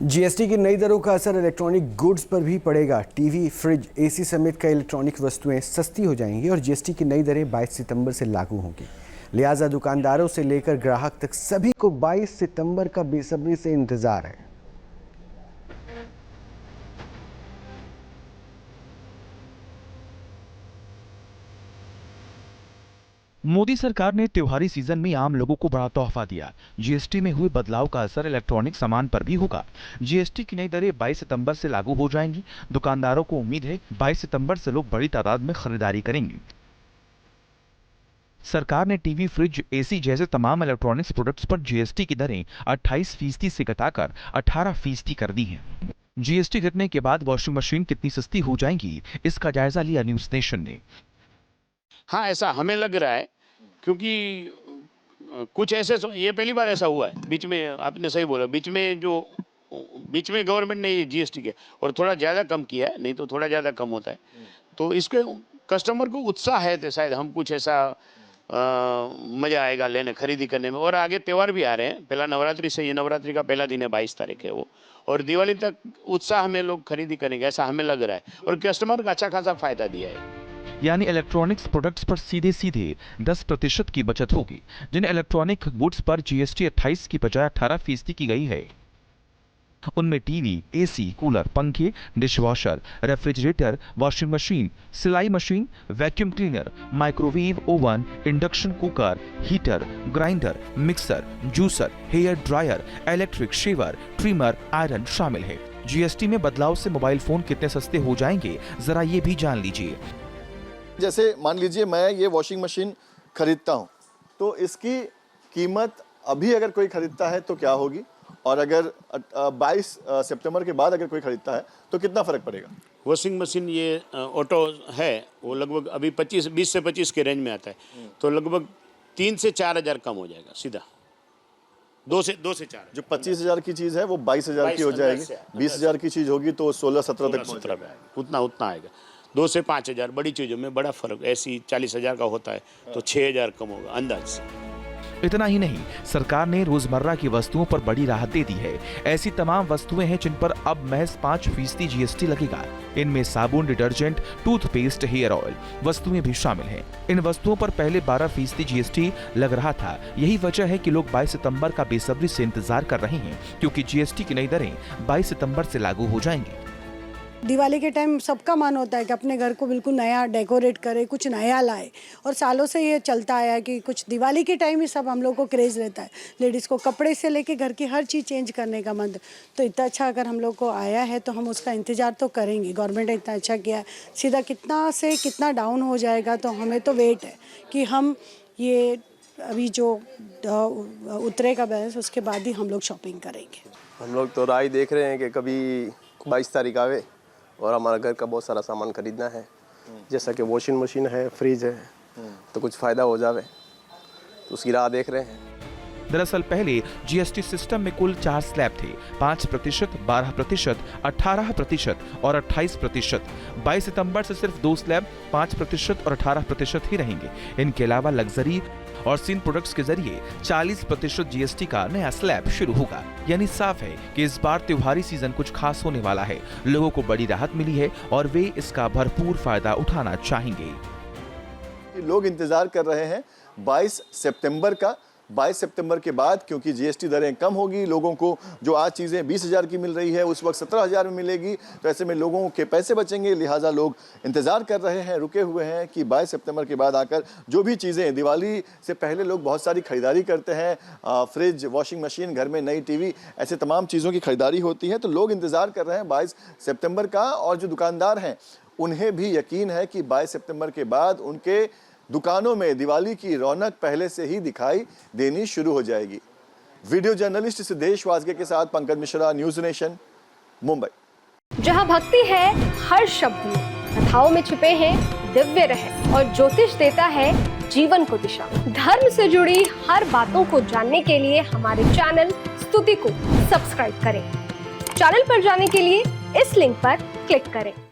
GST की नई दरों का असर इलेक्ट्रॉनिक गुड्स पर भी पड़ेगा। टीवी, फ्रिज, एसी समेत कई इलेक्ट्रॉनिक वस्तुएं सस्ती हो जाएंगी और जीएसटी की नई दरें 22 सितंबर से लागू होंगी। लिहाजा दुकानदारों से लेकर ग्राहक तक सभी को 22 सितंबर का बेसब्री से इंतजार है। मोदी सरकार ने त्योहारी सीजन में आम लोगों को बड़ा तोहफा दिया। जीएसटी में हुए बदलाव का असर इलेक्ट्रॉनिक सामान पर भी होगा। जीएसटी की नई दरें 22 सितंबर से लागू हो जाएंगी। दुकानदारों को उम्मीद है 22 सितंबर से लोग बड़ी तादाद में खरीदारी करेंगे। सरकार ने टीवी, फ्रिज, एसी जैसे तमाम इलेक्ट्रॉनिक्स प्रोडक्ट्स पर जीएसटी की दरें 28% से घटाकर 18% कर दी हैं। जीएसटी घटने के बाद वॉशिंग मशीन कितनी सस्ती हो जाएंगी, इसका जायजा लिया न्यूज नेशन ने। हाँ, ऐसा हमें लग रहा है क्योंकि कुछ ऐसे ये पहली बार ऐसा हुआ है। बीच में आपने सही बोला, बीच में गवर्नमेंट ने ये जीएसटी के और थोड़ा ज़्यादा कम किया है, नहीं तो थोड़ा ज़्यादा कम होता है। तो इसके कस्टमर को उत्साह है तो शायद हम कुछ ऐसा मज़ा आएगा लेने खरीदी करने में। और आगे त्यौहार भी आ रहे हैं। पहला नवरात्रि से, ये नवरात्रि का पहला दिन है, 22 तारीख है वो, और दिवाली तक उत्साह में लोग खरीदी करेंगे, ऐसा हमें लग रहा है। और कस्टमर का अच्छा खासा फायदा दिया है। यानी इलेक्ट्रॉनिक्स प्रोडक्ट्स पर सीधे 10% की बचत होगी। जिन इलेक्ट्रॉनिक गुड्स पर जीएसटी 28 की बजाय 18% की गई है, उनमें टीवी, एसी, कूलर, पंखे, डिशवॉशर, रेफ्रिजरेटर, वॉशिंग मशीन, सिलाई machine, vacuum cleaner, microwave oven, induction cooker, heater, grinder, mixer, juicer, hair dryer, electric shaver, trimmer, iron शामिल है। जीएसटी में बदलाव से मोबाइल फोन कितने सस्ते हो जाएंगे, जरा ये भी जान लीजिए। जैसे मान लीजिए मैं ये वॉशिंग मशीन खरीदता हूँ, तो इसकी कीमत अभी अगर कोई खरीदता है तो क्या होगी, और अगर 22 सितंबर के बाद अगर कोई खरीदता है तो कितना फ़र्क पड़ेगा? वॉशिंग मशीन ये ऑटो है, वो लगभग अभी 20 से 25 के रेंज में आता है, तो लगभग 3 से 4 हज़ार कम हो जाएगा सीधा। 2 से 4। जो 25,000 की चीज़ है वो 22,000 की हो जाएगी। 20,000 की चीज़ होगी तो 16-17 तक उतना आएगा। 2 से 5 हज़ार बड़ी चीज़ों में बड़ा फर्क। ऐसी 40,000 का होता है तो 6,000 कम होगा अंदाज से। इतना ही नहीं, सरकार ने रोजमर्रा की वस्तुओं पर बड़ी राहत दे दी है। ऐसी तमाम वस्तुएं हैं जिन पर अब महज 5% जीएसटी लगेगा। इनमें साबुन, डिटर्जेंट, टूथपेस्ट, हेयर ऑयल वस्तुएं भी शामिल हैं। इन वस्तुओं पर पहले 12% जीएसटी लग रहा था। यही वजह है कि लोग 22 सितंबर का बेसब्री से इंतजार कर रहे हैं, क्योंकि जीएसटी की नई दरें 22 सितंबर से लागू हो जाएंगी। दिवाली के टाइम सबका मन होता है कि अपने घर को बिल्कुल नया डेकोरेट करे, कुछ नया लाए, और सालों से ये चलता आया है कि कुछ दिवाली के टाइम ही सब हम लोग को क्रेज़ रहता है। लेडीज़ को कपड़े से लेके घर की हर चीज़ चेंज करने का मन। तो इतना अच्छा अगर हम लोग को आया है तो हम उसका इंतज़ार तो करेंगे। गवर्नमेंट ने इतना अच्छा किया है, सीधा कितना से कितना डाउन हो जाएगा, तो हमें तो वेट है कि हम ये अभी जो उतरेगा बैलेंस, उसके बाद ही हम लोग शॉपिंग करेंगे। हम लोग तो राह देख रहे हैं कि कभी 22 तारीख आवे और हमारा घर का बहुत सारा सामान खरीदना है, जैसा कि वॉशिंग मशीन है, फ्रिज है, तो कुछ फ़ायदा हो जावे, तो उसकी राह देख रहे हैं। दरअसल पहले जीएसटी सिस्टम में कुल 4 स्लैब थे, 5%, 12%, 18% और 28%। 22 सितंबर से सिर्फ 2 स्लैब 5% और 18% ही रहेंगे। इनके अलावा लग्जरी और सिन प्रोडक्ट्स के जरिए 40% जीएसटी का नया स्लैब शुरू होगा। यानी साफ है कि इस बार त्योहारी सीजन कुछ खास होने वाला है। लोगों को बड़ी राहत मिली है और वे इसका भरपूर फायदा उठाना चाहेंगे। लोग इंतजार कर रहे हैं 22 सितंबर का। 22 सितंबर के बाद क्योंकि जीएसटी दरें कम होगी, लोगों को जो आज चीज़ें 20,000 की मिल रही है उस वक्त 17,000 में मिलेगी, तो ऐसे में लोगों के पैसे बचेंगे। लिहाजा लोग इंतज़ार कर रहे हैं, रुके हुए हैं कि 22 सितंबर के बाद आकर जो भी चीज़ें, दिवाली से पहले लोग बहुत सारी खरीदारी करते हैं, फ्रिज, वॉशिंग मशीन, घर में नई टीवी, ऐसे तमाम चीज़ों की खरीदारी होती है, तो लोग इंतज़ार कर रहे हैं 22 सितंबर का। और जो दुकानदार हैं उन्हें भी यकीन है कि 22 सितंबर के बाद उनके दुकानों में दिवाली की रौनक पहले से ही दिखाई देनी शुरू हो जाएगी। वीडियो जर्नलिस्ट सिद्धेश वाजगे के साथ पंकज मिश्रा, न्यूज नेशन, मुंबई। जहां भक्ति है हर शब्द में, कथाओं में छुपे हैं दिव्य रहस्य, और ज्योतिष देता है जीवन को दिशा। धर्म से जुड़ी हर बातों को जानने के लिए हमारे चैनल स्तुति को सब्सक्राइब करें। चैनल पर जाने के लिए इस लिंक पर क्लिक करें।